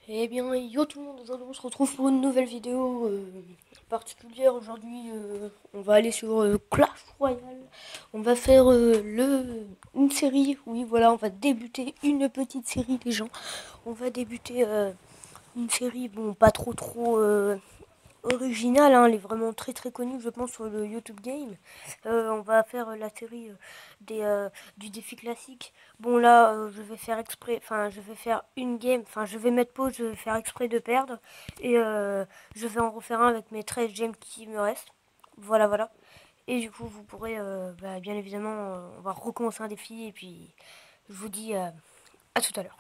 Eh bien, yo tout le monde, aujourd'hui on se retrouve pour une nouvelle vidéo particulière. Aujourd'hui, on va aller sur Clash Royale. On va faire une série, oui voilà, on va débuter une petite série les gens. On va débuter une série, bon pas trop originale, hein, elle est vraiment très connue je pense sur le YouTube Game. On va faire la série du défi classique. Bon là je vais faire exprès, enfin je vais faire une game, enfin je vais mettre pause, je vais faire exprès de perdre. Et je vais en refaire un avec mes 13 gemmes qui me restent. Voilà. Et du coup vous pourrez bien évidemment on va recommencer un défi et puis je vous dis à tout à l'heure.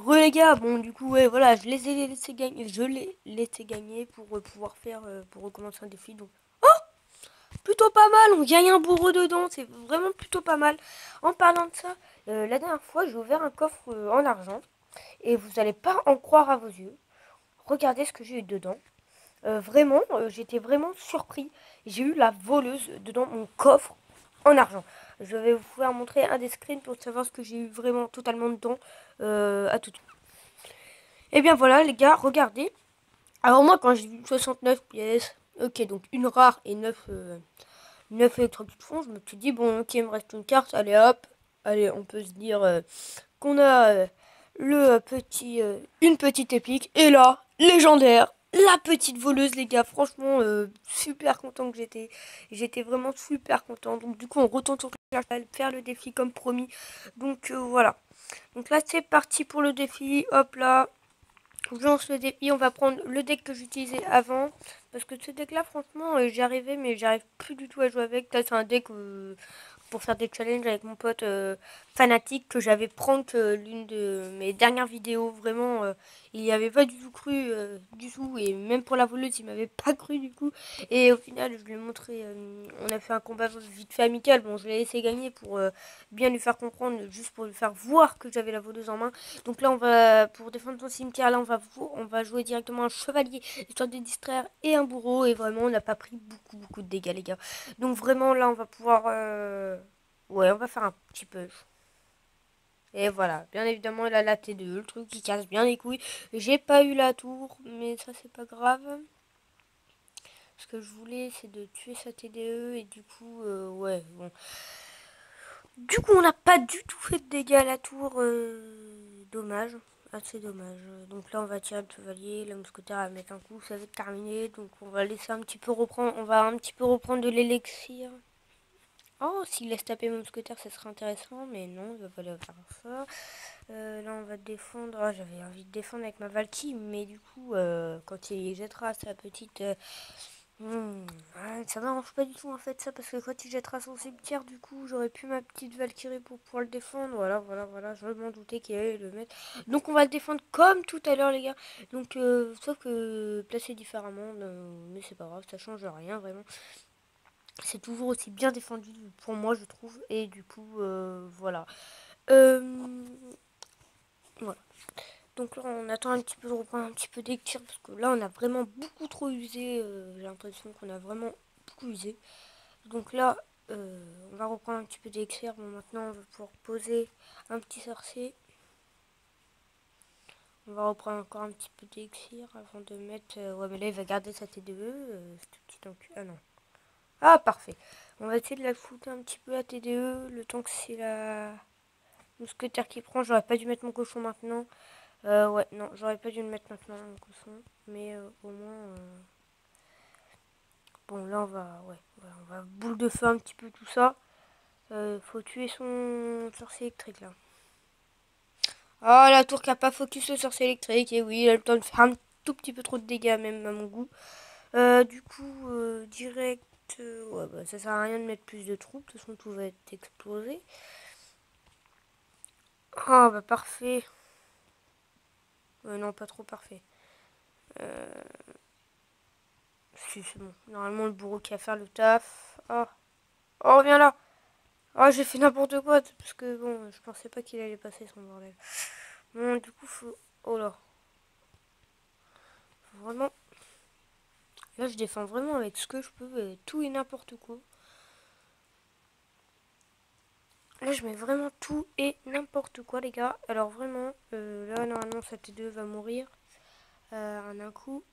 Les gars, bon du coup ouais voilà, je l'ai laissé gagner pour pouvoir faire pour recommencer un défi. Donc plutôt pas mal, on gagne un bourreau dedans, c'est vraiment plutôt pas mal. En parlant de ça, la dernière fois j'ai ouvert un coffre en argent et vous allez pas en croire à vos yeux. Regardez ce que j'ai eu dedans. Vraiment, j'étais vraiment surpris. J'ai eu la voleuse dedans mon coffre en argent. Je vais vous pouvoir montrer un des screens pour savoir ce que j'ai eu vraiment totalement dedans. À tout de suite. Et bien voilà les gars, regardez. Alors moi quand j'ai vu 69 pièces, ok donc une rare et 9 électrocuts de fond, je me suis dit bon ok il me reste une carte, allez hop, allez on peut se dire qu'on a une petite épique et là, légendaire, la petite voleuse les gars, franchement super content que j'étais vraiment super content, donc du coup on retourne sur Clash Royale, faire le défi comme promis, donc voilà, donc là c'est parti pour le défi, hop là, je lance le défi, on va prendre le deck que j'utilisais avant. Parce que ce deck là, franchement, j'y arrivais, mais j'arrive plus du tout à jouer avec. Là, c'est un deck pour faire des challenges avec mon pote fanatique que j'avais prendre l'une de mes dernières vidéos. Vraiment, il n'y avait pas du tout cru du tout. Et même pour la voleuse, il m'avait pas cru du coup. Et au final, je lui ai montré. On a fait un combat vite fait amical. Bon, je l'ai laissé gagner pour bien lui faire comprendre, juste pour lui faire voir que j'avais la voleuse en main. Donc là, on va, pour défendre son cimetière, là, on va jouer directement un chevalier, histoire de distraire, et un bourreau. Et vraiment, on n'a pas pris beaucoup de dégâts, les gars. Donc vraiment, là, on va pouvoir... Ouais, on va faire un petit peu. Et voilà, bien évidemment, il a la T2, le truc qui casse bien les couilles. J'ai pas eu la tour, mais ça, c'est pas grave. Ce que je voulais, c'est de tuer sa TDE, et du coup, ouais, bon. Du coup, on n'a pas du tout fait de dégâts à la tour. Dommage. Assez dommage. Donc là, on va tirer le chevalier. Le mousquetaire va mettre un coup. Ça va être terminé. Donc on va laisser un petit peu reprendre. On va un petit peu reprendre de l'élixir. Oh, s'il laisse taper mon mousquetaire, ça serait intéressant. Mais non, il va pas aller faire ça. Là, on va défendre. Oh, j'avais envie de défendre avec ma Valky. Mais du coup, quand il jettera sa petite ouais, ça m'arrange pas du tout en fait ça parce que quand il jettera son cimetière du coup j'aurais pu ma petite Valkyrie pour pouvoir le défendre. Voilà, je m'en doutais qu'il allait le mettre. Donc on va le défendre comme tout à l'heure les gars. Donc sauf que placé différemment, mais c'est pas grave, ça change rien vraiment. C'est toujours aussi bien défendu pour moi je trouve. Et du coup voilà. Euh, voilà. Donc là on attend un petit peu de reprendre un petit peu des tirs parce que là on a vraiment beaucoup trop usé. J'ai l'impression qu'on a vraiment beaucoup usé. Donc là, on va reprendre un petit peu d'élixir. Bon, maintenant, on va pouvoir poser un petit sorcier. On va reprendre encore un petit peu d'élixir avant de mettre... ouais, mais là, il va garder sa TDE. Ce petit Ah non. Ah, parfait. On va essayer de la foutre un petit peu à TDE. Le temps que c'est la mousquetaire qui prend. J'aurais pas dû mettre mon cochon maintenant. Ouais, non, j'aurais pas dû le mettre maintenant, mon cochon. Mais au moins... Bon, là, on va boule de feu un petit peu tout ça. Faut tuer son sorcier électrique, là. Ah, la tour qui a pas focus le sorcier électrique. Et oui, elle a le temps de faire un tout petit peu trop de dégâts, même à mon goût. Du coup, direct. Ouais, bah, ça sert à rien de mettre plus de troupes. De toute façon, tout va être explosé. Ah, bah parfait. Non, pas trop parfait. Euh, si, c'est bon. Normalement, le bourreau qui va faire le taf. Oh, oh, viens là. Oh, j'ai fait n'importe quoi. Parce que bon, je pensais pas qu'il allait passer son bordel. Bon, du coup, faut. Oh là. Faut vraiment. Là, je défends vraiment avec ce que je peux. Tout et n'importe quoi. Là, je mets vraiment tout et n'importe quoi, les gars. Alors, vraiment, là, normalement, sa T2 va mourir en un coup.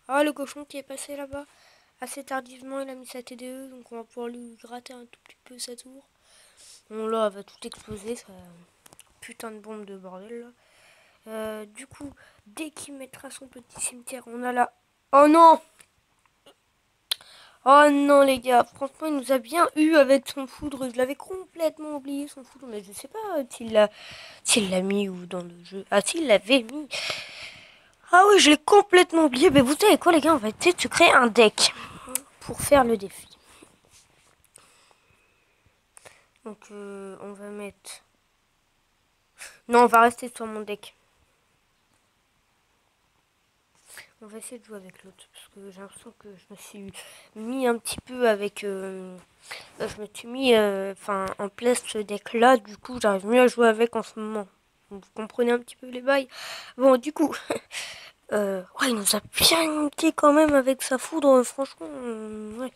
Ah, le cochon qui est passé là-bas assez tardivement, il a mis sa TDE, donc on va pouvoir lui gratter un tout petit peu sa tour. Bon, là, elle va tout exploser, ça putain de bombe de bordel, là. Du coup, dès qu'il mettra son petit cimetière, on a là... Oh non! Oh non les gars, franchement il nous a bien eu avec son foudre, je l'avais complètement oublié son foudre, mais je sais pas s'il l'a mis ou dans le jeu. Ah s'il l'avait mis. Ah oui je l'ai complètement oublié, mais vous savez quoi les gars, on va essayer de se créer un deck pour faire le défi. Donc on va mettre... Non on va rester sur mon deck. On va essayer de jouer avec l'autre, parce que j'ai l'impression que je me suis mis un petit peu avec... je me suis mis en place ce deck là, du coup j'arrive mieux à jouer avec en ce moment. Vous comprenez un petit peu les bails. Bon du coup, ouais, il nous a bien niqué quand même avec sa foudre, franchement, ouais.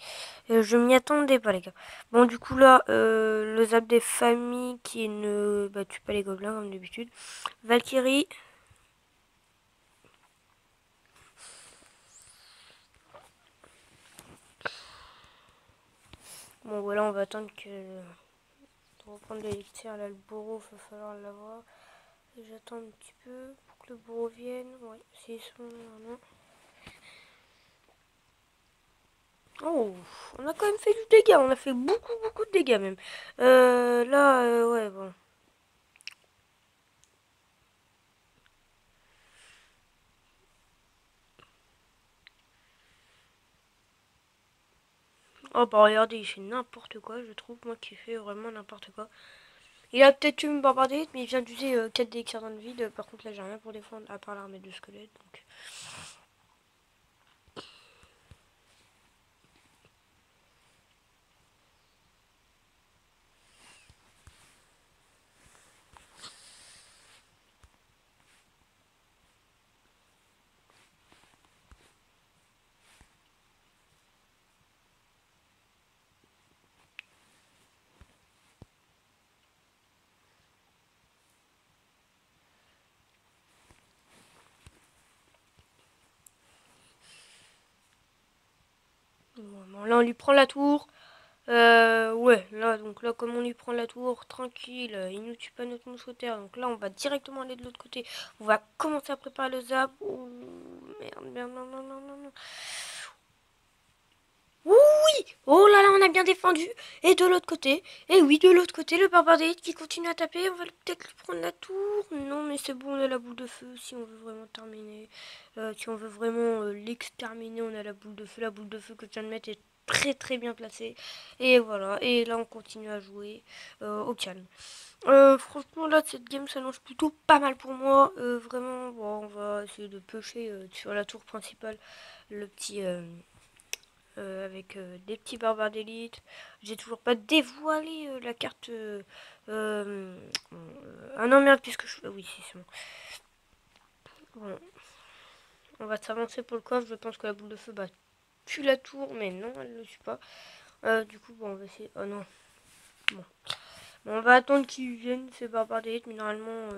Je m'y attendais pas les gars. Bon du coup là, le zap des familles qui ne tue pas les gobelins comme d'habitude. Valkyrie. Bon voilà, on va attendre que... Pour reprendre l'élixir, là le bourreau, il va falloir l'avoir. J'attends un petit peu pour que le bourreau vienne. Ouais, c'est son normalement. Oh, on a quand même fait du dégât. On a fait beaucoup de dégâts même. Là, ouais, bon. Oh bah regardez, il fait n'importe quoi, je trouve, moi qui fait vraiment n'importe quoi. Il a peut-être eu une barbardette, mais il vient d'user 4 d'élixirs dans le vide. Par contre là j'ai rien pour défendre, à part l'armée de squelettes. Donc... Bon, là on lui prend la tour. Ouais, là, donc là, comme on lui prend la tour, tranquille, il nous tue pas notre mousquetaire. Donc là, on va directement aller de l'autre côté. On va commencer à préparer le zap. Ouh, merde, non. Oui! Oh là là, on a bien défendu. Et de l'autre côté, et oui, de l'autre côté, le barbardéite qui continue à taper. On va peut-être lui prendre la tour. Non, mais c'est bon, on a la boule de feu si on veut vraiment terminer. Si on veut vraiment l'exterminer, on a la boule de feu. La boule de feu que je viens de mettre est très bien placée. Et voilà, et là, on continue à jouer au calme. Franchement, là, cette game s'annonce plutôt pas mal pour moi. Vraiment, bon, on va essayer de pêcher sur la tour principale le petit... avec des petits barbares d'élite. J'ai toujours pas dévoilé la carte. Ah non, merde, puisque je. Oui, c'est bon. Bon, on va s'avancer pour le coffre. Je pense que la boule de feu tue la tour, mais non, elle ne le tue pas. Du coup, bon, on va essayer. Oh non. Bon. Bon, on va attendre qu'ils viennent, ces barbares d'élite, mais normalement,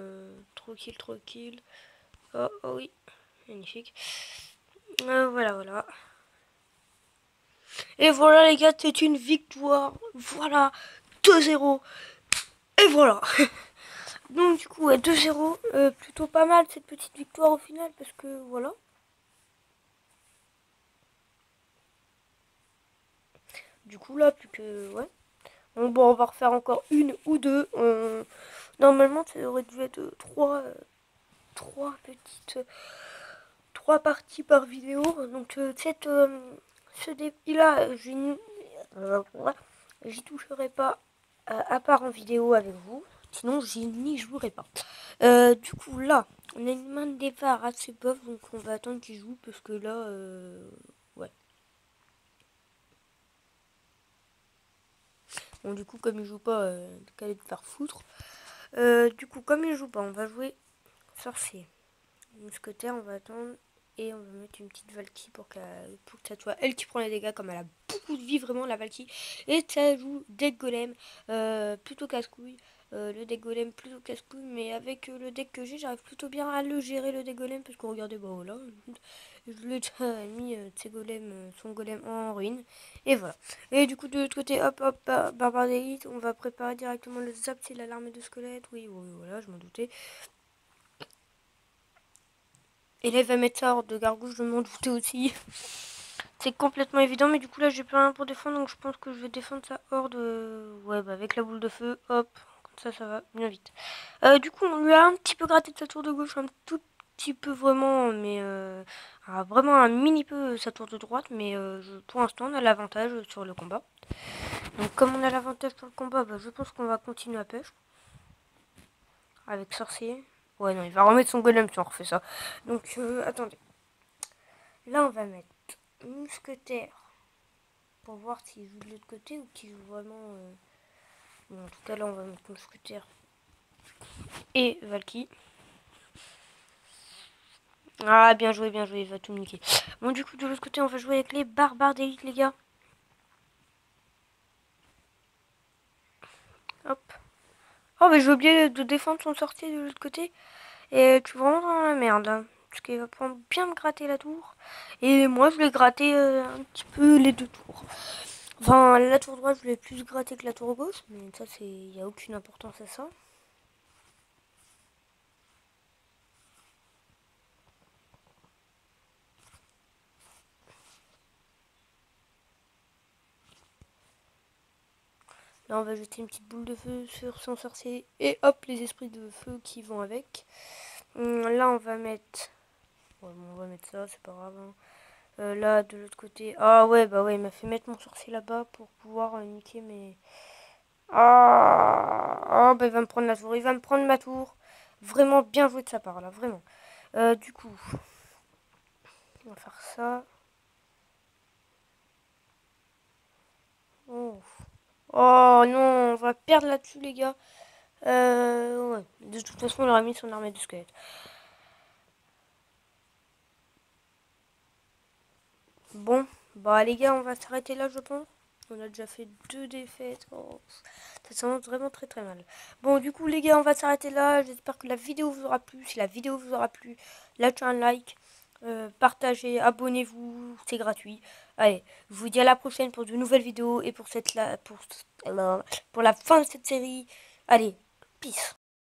tranquille. Oh oui, magnifique. Voilà. Et voilà les gars, c'est une victoire. Voilà, 2-0. Et voilà. Donc du coup, ouais, 2-0. Plutôt pas mal cette petite victoire au final, parce que voilà. Du coup là, plus que... Ouais. Bon, on va refaire encore une ou deux. Normalement, ça aurait dû être trois petites... trois parties par vidéo. Donc ce défi là, j'y toucherai pas à part en vidéo avec vous. Sinon, j'y n'y jouerai pas. Du coup, là, on a une main de départ assez pauvre, donc on va attendre qu'il joue parce que là, ouais. Bon, du coup, comme il joue pas, qu'à de faire foutre. Du coup, comme il joue pas, on va jouer sorcier. Mousquetaire, on va attendre. Et on va mettre une petite Valkyrie pour que ça soit elle qui prend les dégâts, comme elle a beaucoup de vie vraiment la Valkyrie. Et ça joue deck golem plutôt casse-couille. Le deck golem plutôt casse-couille, mais avec le deck que j'ai, j'arrive plutôt bien à le gérer le deck golem, parce que regardez, bah voilà, je l'ai déjà mis son golem en ruine. Et voilà. Et du coup de l'autre côté, hop hop, barbare d'élite, on va préparer directement le zap, c'est l'alarme de squelette. Oui, oui, voilà, je m'en doutais. Et là, il va mettre ça hors de gargouille, je m'en doutais aussi. C'est complètement évident, mais du coup, là, j'ai plein pour défendre, donc je pense que je vais défendre ça hors de... Ouais, bah avec la boule de feu, hop, comme ça va bien vite. Du coup, on lui a un petit peu gratté de sa tour de gauche, un tout petit peu vraiment, mais... vraiment un mini peu sa tour de droite, mais pour l'instant, on a l'avantage sur le combat. Donc, comme on a l'avantage sur le combat, bah, je pense qu'on va continuer à pêche. Avec sorcier. Ouais, non, il va remettre son golem si on refait ça. Donc, attendez. Là, on va mettre mousquetaire pour voir s'il joue de l'autre côté ou qu'il joue vraiment... Bon, en tout cas, là, on va mettre mousquetaire et Valky. Ah, bien joué, il va tout me niquer. Bon, du coup, de l'autre côté, on va jouer avec les barbares d'élite, les gars. Hop. Oh, mais j'ai oublié de défendre son sorcier de l'autre côté. Et tu es vraiment dans la merde, là. Parce qu'il va prendre bien me gratter la tour. Et moi, je vais gratter un petit peu les deux tours. Enfin, la tour droite, je voulais plus gratter que la tour gauche. Mais ça, il n'y a aucune importance à ça. Là, on va jeter une petite boule de feu sur son sorcier. Et hop, les esprits de feu qui vont avec. Là, on va mettre... Ouais, bon, on va mettre ça, c'est pas grave. Hein. Là, de l'autre côté... Ah ouais, bah ouais, il m'a fait mettre mon sorcier là-bas pour pouvoir niquer mes... Ah, oh, bah il va me prendre la tour, il va me prendre ma tour. Vraiment bien joué de sa part, là, vraiment. Du coup, on va faire ça. Oh. Oh non, on va perdre là-dessus, les gars. Ouais. De toute façon, il aura mis son armée de squelettes. Bon, bah les gars, on va s'arrêter là, je pense. On a déjà fait 2 défaites. Oh, ça s'annonce vraiment très très mal. Bon, du coup, les gars, on va s'arrêter là. J'espère que la vidéo vous aura plu. Si la vidéo vous aura plu, lâchez un like, partagez, abonnez-vous, c'est gratuit. Allez, je vous dis à la prochaine pour de nouvelles vidéos et pour la fin de cette série. Allez, peace.